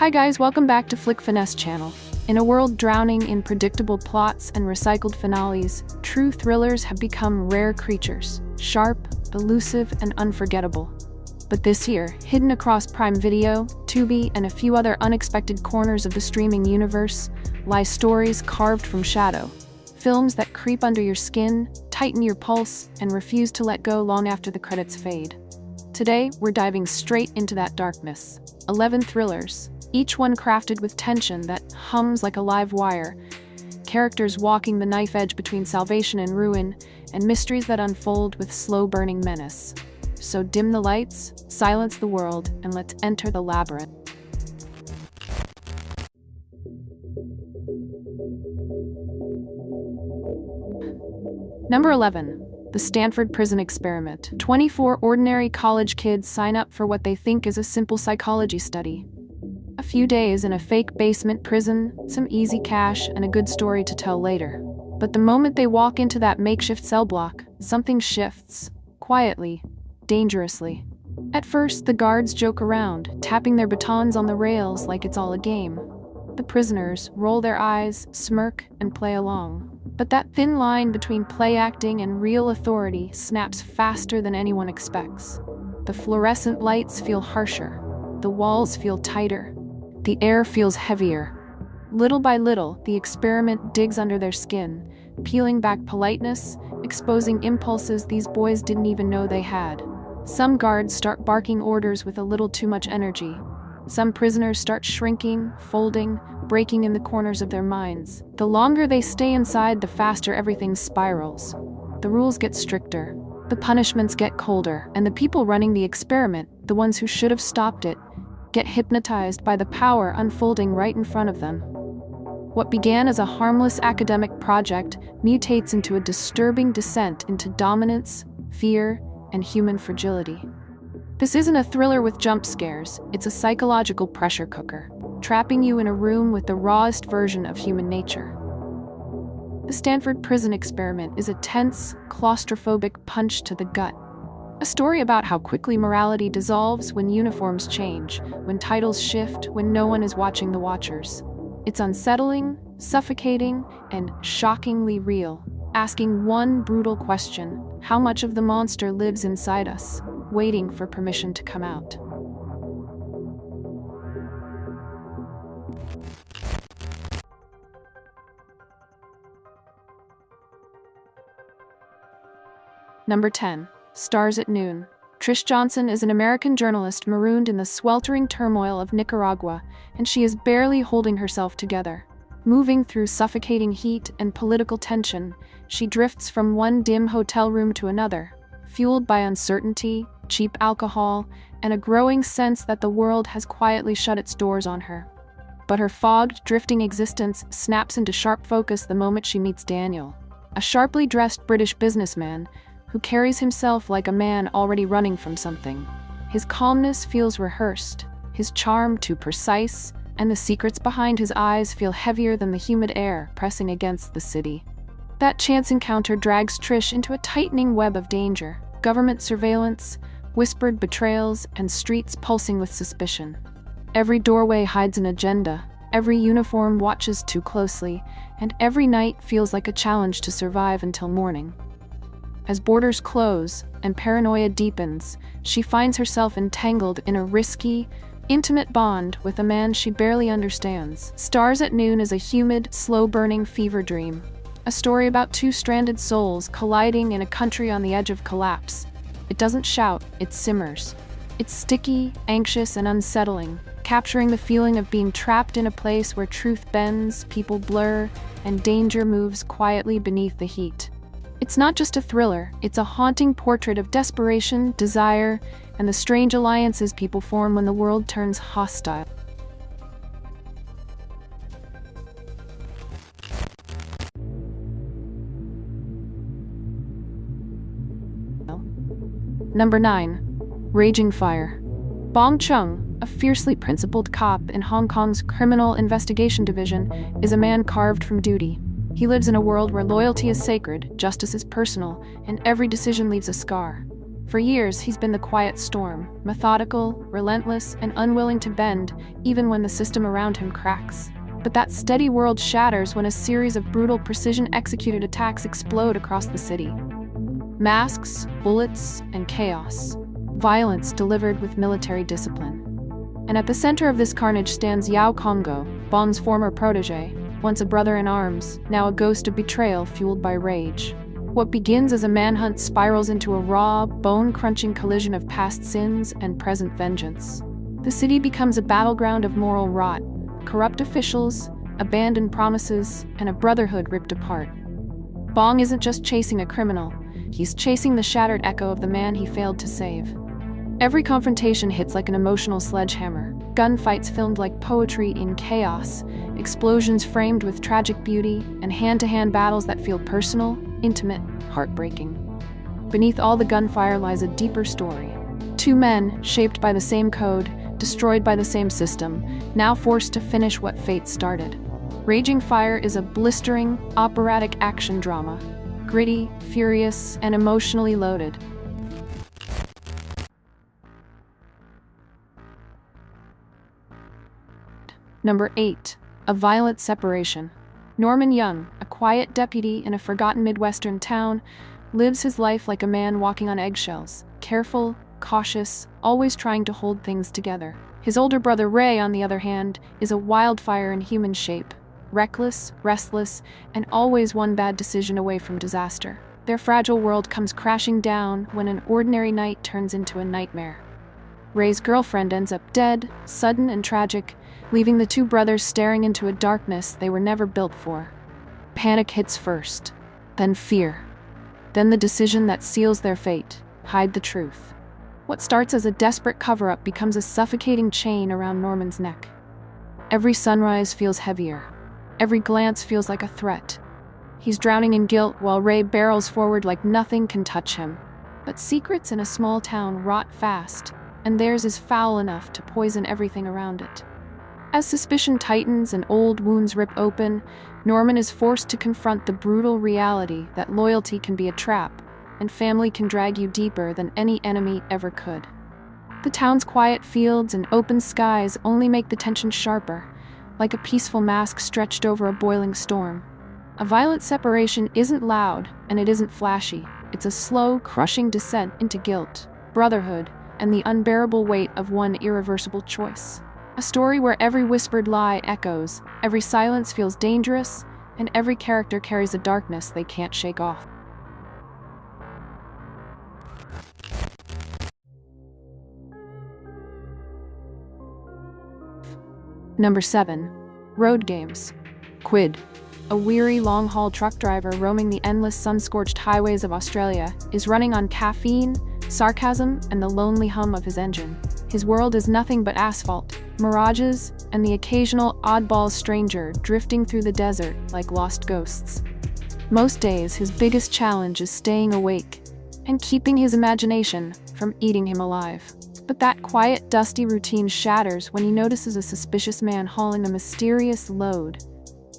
Hi guys, welcome back to Flick Finesse channel. In a world drowning in predictable plots and recycled finales, true thrillers have become rare creatures, sharp, elusive, and unforgettable. But this year, hidden across Prime Video, Tubi, and a few other unexpected corners of the streaming universe, lie stories carved from shadow. Films that creep under your skin, tighten your pulse, and refuse to let go long after the credits fade. Today, we're diving straight into that darkness. 11 thrillers, each one crafted with tension that hums like a live wire, characters walking the knife edge between salvation and ruin, and mysteries that unfold with slow-burning menace. So dim the lights, silence the world, and let's enter the labyrinth. Number 11. The Stanford Prison Experiment. 24 ordinary college kids sign up for what they think is a simple psychology study. A few days in a fake basement prison, some easy cash, and a good story to tell later. But the moment they walk into that makeshift cell block, something shifts. Quietly, dangerously. At first, the guards joke around, tapping their batons on the rails like it's all a game. The prisoners roll their eyes, smirk, and play along. But that thin line between play acting and real authority snaps faster than anyone expects. The fluorescent lights feel harsher. The walls feel tighter. The air feels heavier. Little by little, the experiment digs under their skin, peeling back politeness, exposing impulses these boys didn't even know they had. Some guards start barking orders with a little too much energy. Some prisoners start shrinking, folding, breaking in the corners of their minds. The longer they stay inside, the faster everything spirals. The rules get stricter, the punishments get colder, and the people running the experiment, the ones who should have stopped it, get hypnotized by the power unfolding right in front of them. What began as a harmless academic project mutates into a disturbing descent into dominance, fear, and human fragility. This isn't a thriller with jump scares, it's a psychological pressure cooker, trapping you in a room with the rawest version of human nature. The Stanford Prison Experiment is a tense, claustrophobic punch to the gut. A story about how quickly morality dissolves when uniforms change, when titles shift, when no one is watching the watchers. It's unsettling, suffocating, and shockingly real, asking one brutal question: how much of the monster lives inside us, waiting for permission to come out? Number 10. Stars at Noon. Trish Johnson is an American journalist marooned in the sweltering turmoil of Nicaragua, and she is barely holding herself together. Moving through suffocating heat and political tension, she drifts from one dim hotel room to another, fueled by uncertainty, cheap alcohol, and a growing sense that the world has quietly shut its doors on her. But her fogged, drifting existence snaps into sharp focus the moment she meets Daniel, a sharply dressed British businessman who carries himself like a man already running from something. His calmness feels rehearsed, his charm too precise, and the secrets behind his eyes feel heavier than the humid air pressing against the city. That chance encounter drags Trish into a tightening web of danger, government surveillance, whispered betrayals, and streets pulsing with suspicion. Every doorway hides an agenda, every uniform watches too closely, and every night feels like a challenge to survive until morning. As borders close and paranoia deepens, she finds herself entangled in a risky, intimate bond with a man she barely understands. Stars at Noon is a humid, slow-burning fever dream. A story about two stranded souls colliding in a country on the edge of collapse. It doesn't shout, it simmers. It's sticky, anxious, and unsettling, capturing the feeling of being trapped in a place where truth bends, people blur, and danger moves quietly beneath the heat. It's not just a thriller, it's a haunting portrait of desperation, desire, and the strange alliances people form when the world turns hostile. Number 9. Raging Fire. Bong Chung, a fiercely principled cop in Hong Kong's Criminal Investigation Division, is a man carved from duty. He lives in a world where loyalty is sacred, justice is personal, and every decision leaves a scar. For years, he's been the quiet storm, methodical, relentless, and unwilling to bend, even when the system around him cracks. But that steady world shatters when a series of brutal, precision-executed attacks explode across the city. Masks, bullets, and chaos. Violence delivered with military discipline. And at the center of this carnage stands Yao Congo, Bong's former protege, once a brother in arms, now a ghost of betrayal fueled by rage. What begins as a manhunt spirals into a raw, bone-crunching collision of past sins and present vengeance. The city becomes a battleground of moral rot, corrupt officials, abandoned promises, and a brotherhood ripped apart. Bong isn't just chasing a criminal, he's chasing the shattered echo of the man he failed to save. Every confrontation hits like an emotional sledgehammer, gunfights filmed like poetry in chaos, explosions framed with tragic beauty, and hand-to-hand battles that feel personal, intimate, heartbreaking. Beneath all the gunfire lies a deeper story. Two men, shaped by the same code, destroyed by the same system, now forced to finish what fate started. Raging Fire is a blistering, operatic action drama, gritty, furious, and emotionally loaded. Number 8. A Violent Separation. Norman Young, a quiet deputy in a forgotten Midwestern town, lives his life like a man walking on eggshells, careful, cautious, always trying to hold things together. His older brother Ray, on the other hand, is a wildfire in human shape, reckless, restless, and always one bad decision away from disaster. Their fragile world comes crashing down when an ordinary night turns into a nightmare. Ray's girlfriend ends up dead, sudden and tragic, leaving the two brothers staring into a darkness they were never built for. Panic hits first, then fear, then the decision that seals their fate: hide the truth. What starts as a desperate cover-up becomes a suffocating chain around Norman's neck. Every sunrise feels heavier. Every glance feels like a threat. He's drowning in guilt while Ray barrels forward like nothing can touch him. But secrets in a small town rot fast, and theirs is foul enough to poison everything around it. As suspicion tightens and old wounds rip open, Norman is forced to confront the brutal reality that loyalty can be a trap, and family can drag you deeper than any enemy ever could. The town's quiet fields and open skies only make the tension sharper, like a peaceful mask stretched over a boiling storm. A violent separation isn't loud, and it isn't flashy. It's a slow, crushing descent into guilt, brotherhood, and the unbearable weight of one irreversible choice. A story where every whispered lie echoes, every silence feels dangerous, and every character carries a darkness they can't shake off. Number 7. Road Games. Quid, a weary long-haul truck driver roaming the endless sun-scorched highways of Australia, is running on caffeine, sarcasm, and the lonely hum of his engine. His world is nothing but asphalt, mirages, and the occasional oddball stranger drifting through the desert like lost ghosts. Most days, his biggest challenge is staying awake and keeping his imagination from eating him alive. But that quiet, dusty routine shatters when he notices a suspicious man hauling a mysterious load,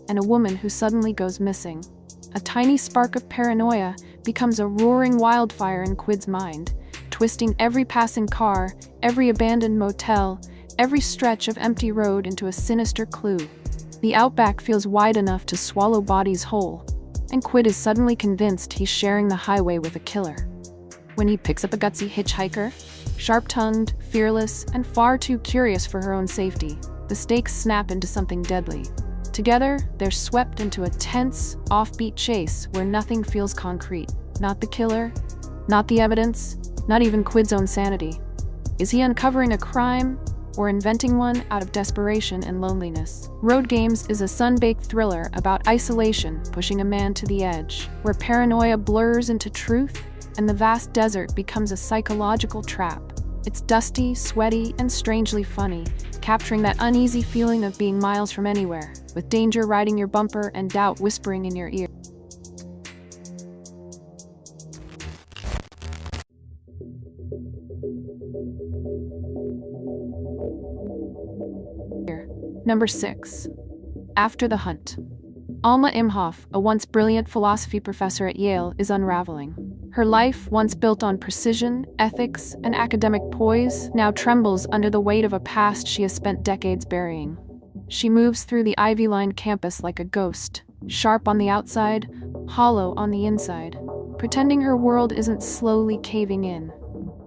and a woman who suddenly goes missing. A tiny spark of paranoia becomes a roaring wildfire in Quid's mind, twisting every passing car, every abandoned motel, every stretch of empty road into a sinister clue. The outback feels wide enough to swallow bodies whole, and Quid is suddenly convinced he's sharing the highway with a killer. When he picks up a gutsy hitchhiker, sharp-tongued, fearless, and far too curious for her own safety, the stakes snap into something deadly. Together, they're swept into a tense, offbeat chase where nothing feels concrete. Not the killer, not the evidence, not even Quid's own sanity. Is he uncovering a crime, or inventing one out of desperation and loneliness? Road Games is a sun-baked thriller about isolation pushing a man to the edge, where paranoia blurs into truth and the vast desert becomes a psychological trap. It's dusty, sweaty, and strangely funny, capturing that uneasy feeling of being miles from anywhere, with danger riding your bumper and doubt whispering in your ear. Number 6. After the Hunt. Alma Imhoff, a once brilliant philosophy professor at Yale, is unraveling. Her life, once built on precision, ethics, and academic poise, now trembles under the weight of a past she has spent decades burying. She moves through the ivy-lined campus like a ghost, sharp on the outside, hollow on the inside, pretending her world isn't slowly caving in.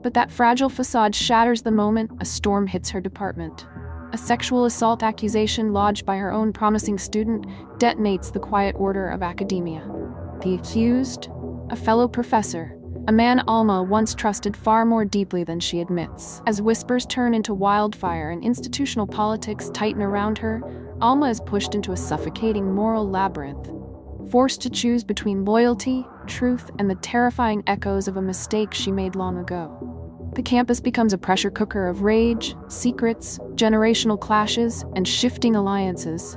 But that fragile facade shatters the moment a storm hits her department. A sexual assault accusation lodged by her own promising student detonates the quiet order of academia. The accused? A fellow professor, a man Alma once trusted far more deeply than she admits. As whispers turn into wildfire and institutional politics tighten around her, Alma is pushed into a suffocating moral labyrinth, forced to choose between loyalty, truth, and the terrifying echoes of a mistake she made long ago. The campus becomes a pressure cooker of rage, secrets, generational clashes, and shifting alliances.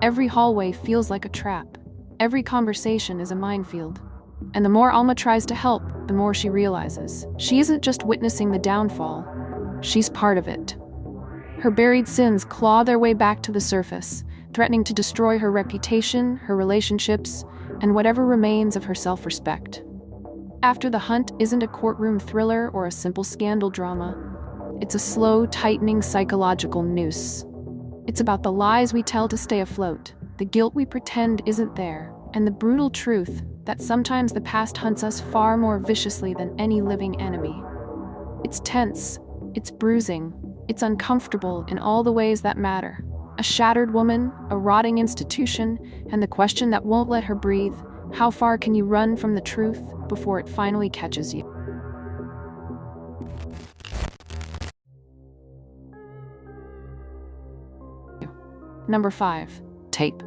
Every hallway feels like a trap. Every conversation is a minefield. And the more Alma tries to help, the more she realizes she isn't just witnessing the downfall, she's part of it. Her buried sins claw their way back to the surface, threatening to destroy her reputation, her relationships, and whatever remains of her self-respect. After the Hunt isn't a courtroom thriller or a simple scandal drama. It's a slow, tightening psychological noose. It's about the lies we tell to stay afloat, the guilt we pretend isn't there, and the brutal truth that sometimes the past hunts us far more viciously than any living enemy. It's tense, it's bruising, it's uncomfortable in all the ways that matter. A shattered woman, a rotting institution, and the question that won't let her breathe: how far can you run from the truth before it finally catches you? Number 5. Tape.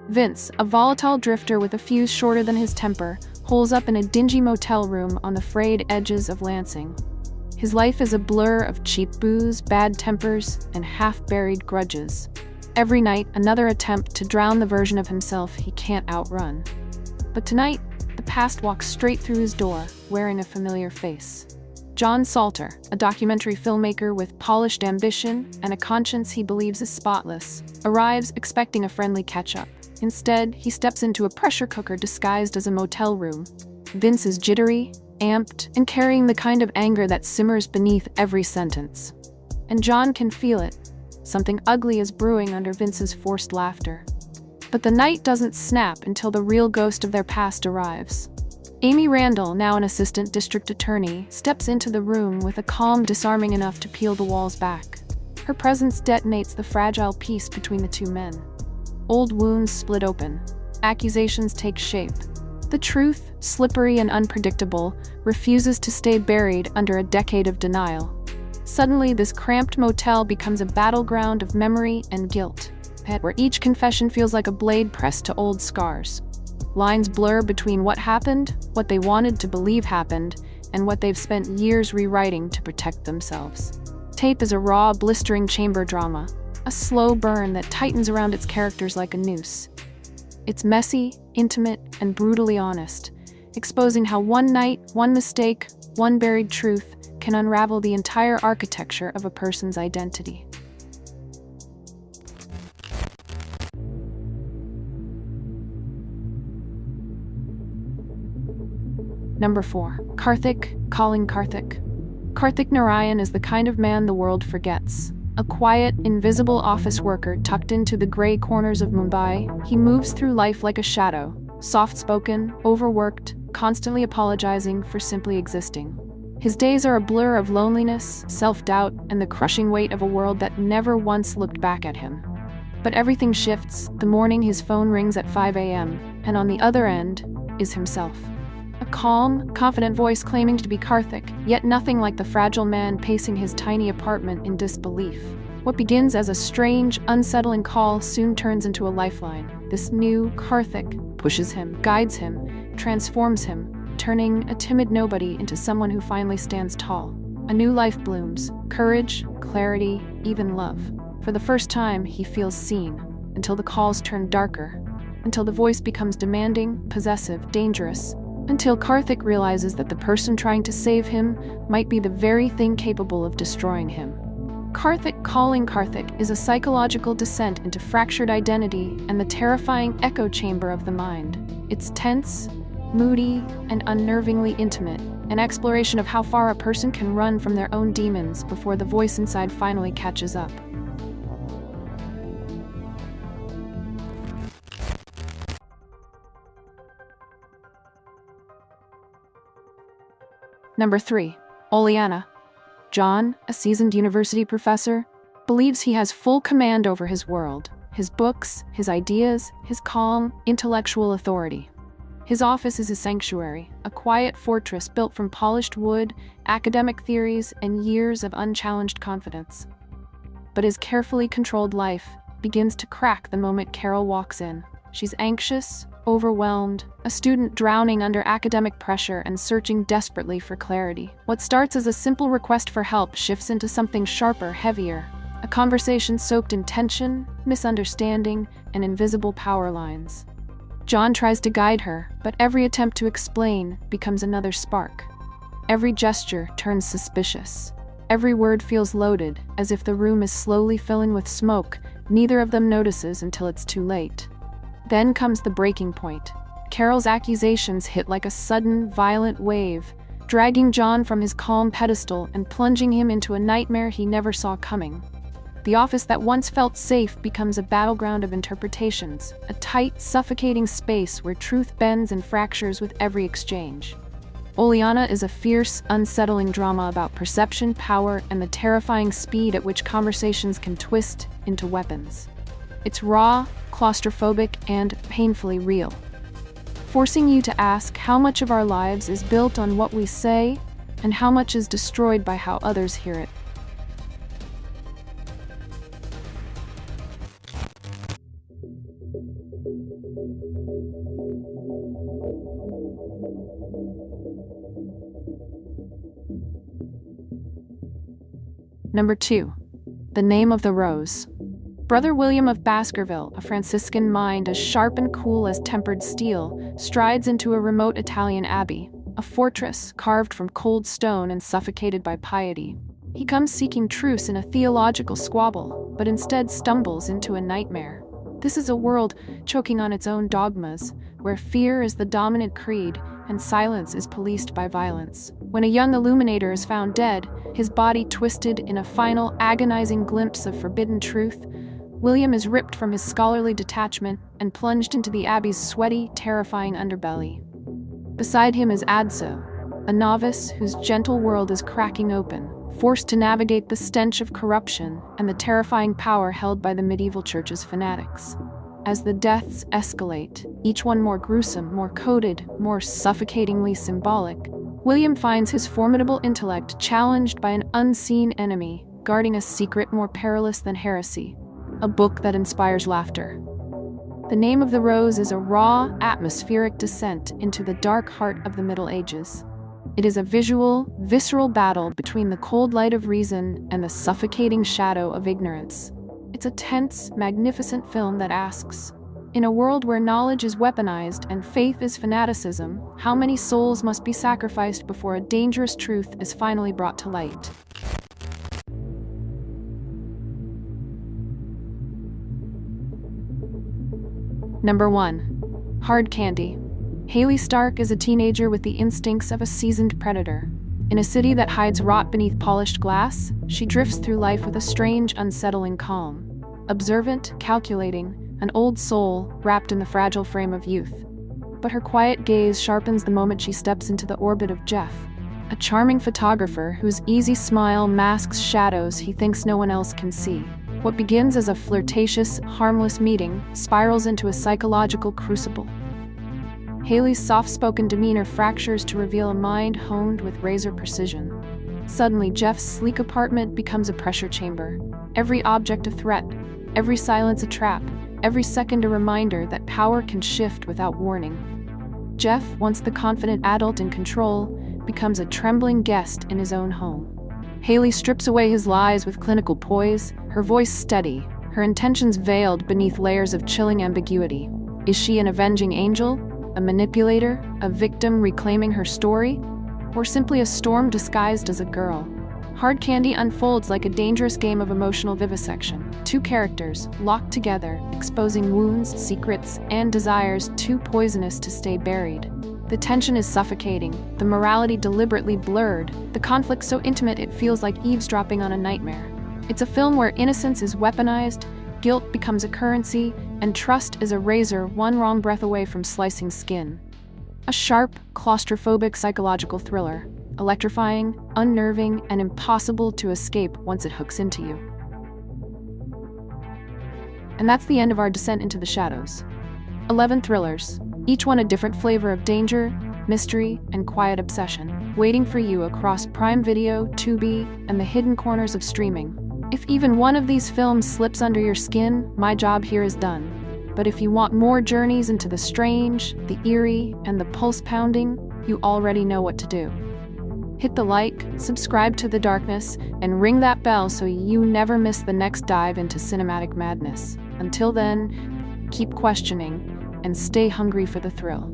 Vince, a volatile drifter with a fuse shorter than his temper, holes up in a dingy motel room on the frayed edges of Lansing. His life is a blur of cheap booze, bad tempers, and half-buried grudges. Every night, another attempt to drown the version of himself he can't outrun. But tonight, the past walks straight through his door, wearing a familiar face. John Salter, a documentary filmmaker with polished ambition and a conscience he believes is spotless, arrives expecting a friendly catch-up. Instead, he steps into a pressure cooker disguised as a motel room. Vince is jittery, amped, and carrying the kind of anger that simmers beneath every sentence. And John can feel it. Something ugly is brewing under Vince's forced laughter. But the night doesn't snap until the real ghost of their past arrives. Amy Randall, now an assistant district attorney, steps into the room with a calm disarming enough to peel the walls back. Her presence detonates the fragile peace between the two men. Old wounds split open. Accusations take shape. The truth, slippery and unpredictable, refuses to stay buried under a decade of denial. Suddenly, this cramped motel becomes a battleground of memory and guilt, where each confession feels like a blade pressed to old scars. Lines blur between what happened, what they wanted to believe happened, and what they've spent years rewriting to protect themselves. Tape is a raw, blistering chamber drama, a slow burn that tightens around its characters like a noose. It's messy, intimate, and brutally honest, exposing how one night, one mistake, one buried truth can unravel the entire architecture of a person's identity. Number 4. Karthik, calling Karthik. Karthik Narayan is the kind of man the world forgets. A quiet, invisible office worker tucked into the gray corners of Mumbai, he moves through life like a shadow, soft-spoken, overworked, constantly apologizing for simply existing. His days are a blur of loneliness, self-doubt, and the crushing weight of a world that never once looked back at him. But everything shifts the morning his phone rings at 5 a.m., and on the other end is himself. A calm, confident voice claiming to be Karthik, yet nothing like the fragile man pacing his tiny apartment in disbelief. What begins as a strange, unsettling call soon turns into a lifeline. This new Karthik pushes him, guides him, transforms him, turning a timid nobody into someone who finally stands tall. A new life blooms, courage, clarity, even love. For the first time, he feels seen, until the calls turn darker, until the voice becomes demanding, possessive, dangerous, until Karthik realizes that the person trying to save him might be the very thing capable of destroying him. Karthik calling Karthik is a psychological descent into fractured identity and the terrifying echo chamber of the mind. It's tense, moody, and unnervingly intimate, an exploration of how far a person can run from their own demons before the voice inside finally catches up. Number 3. Oleanna. John, a seasoned university professor, believes he has full command over his world, his books, his ideas, his calm, intellectual authority. His office is a sanctuary, a quiet fortress built from polished wood, academic theories, and years of unchallenged confidence. But his carefully controlled life begins to crack the moment Carol walks in. She's anxious, overwhelmed, a student drowning under academic pressure and searching desperately for clarity. What starts as a simple request for help shifts into something sharper, heavier, a conversation soaked in tension, misunderstanding, and invisible power lines. John tries to guide her, but every attempt to explain becomes another spark. Every gesture turns suspicious. Every word feels loaded, as if the room is slowly filling with smoke. Neither of them notices until it's too late. Then comes the breaking point. Carol's accusations hit like a sudden, violent wave, dragging John from his calm pedestal and plunging him into a nightmare he never saw coming. The office that once felt safe becomes a battleground of interpretations, a tight, suffocating space where truth bends and fractures with every exchange. Oleanna is a fierce, unsettling drama about perception, power, and the terrifying speed at which conversations can twist into weapons. It's raw, claustrophobic, and painfully real, forcing you to ask how much of our lives is built on what we say and how much is destroyed by how others hear it. Number 2. The Name of the Rose. Brother William of Baskerville, a Franciscan mind as sharp and cool as tempered steel, strides into a remote Italian abbey, a fortress carved from cold stone and suffocated by piety. He comes seeking truce in a theological squabble, but instead stumbles into a nightmare. This is a world choking on its own dogmas, where fear is the dominant creed and silence is policed by violence. When a young illuminator is found dead, his body twisted in a final, agonizing glimpse of forbidden truth, William is ripped from his scholarly detachment and plunged into the abbey's sweaty, terrifying underbelly. Beside him is Adso, a novice whose gentle world is cracking open, forced to navigate the stench of corruption and the terrifying power held by the medieval church's fanatics. As the deaths escalate, each one more gruesome, more coded, more suffocatingly symbolic, William finds his formidable intellect challenged by an unseen enemy, guarding a secret more perilous than heresy, a book that inspires laughter. The Name of the Rose is a raw, atmospheric descent into the dark heart of the Middle Ages. It is a visual, visceral battle between the cold light of reason and the suffocating shadow of ignorance. It's a tense, magnificent film that asks, in a world where knowledge is weaponized and faith is fanaticism, how many souls must be sacrificed before a dangerous truth is finally brought to light? Number 1. Hard Candy. Haley Stark is a teenager with the instincts of a seasoned predator. In a city that hides rot beneath polished glass, she drifts through life with a strange, unsettling calm. Observant, calculating, an old soul wrapped in the fragile frame of youth. But her quiet gaze sharpens the moment she steps into the orbit of Jeff, a charming photographer whose easy smile masks shadows he thinks no one else can see. What begins as a flirtatious, harmless meeting spirals into a psychological crucible. Haley's soft-spoken demeanor fractures to reveal a mind honed with razor precision. Suddenly, Jeff's sleek apartment becomes a pressure chamber. Every object a threat, every silence a trap, every second a reminder that power can shift without warning. Jeff, once the confident adult in control, becomes a trembling guest in his own home. Haley strips away his lies with clinical poise, her voice steady, her intentions veiled beneath layers of chilling ambiguity. Is she an avenging angel? A manipulator? A victim reclaiming her story? Or simply a storm disguised as a girl? Hard Candy unfolds like a dangerous game of emotional vivisection. Two characters, locked together, exposing wounds, secrets, and desires too poisonous to stay buried. The tension is suffocating, the morality deliberately blurred, the conflict so intimate it feels like eavesdropping on a nightmare. It's a film where innocence is weaponized, guilt becomes a currency, and trust is a razor one wrong breath away from slicing skin. A sharp, claustrophobic psychological thriller, electrifying, unnerving, and impossible to escape once it hooks into you. And that's the end of our descent into the shadows. 11 thrillers, each one a different flavor of danger, mystery, and quiet obsession, waiting for you across Prime Video, Tubi, and the hidden corners of streaming. If even one of these films slips under your skin, my job here is done. But if you want more journeys into the strange, the eerie, and the pulse-pounding, you already know what to do. Hit the like, subscribe to The Darkness, and ring that bell so you never miss the next dive into cinematic madness. Until then, keep questioning and stay hungry for the thrill.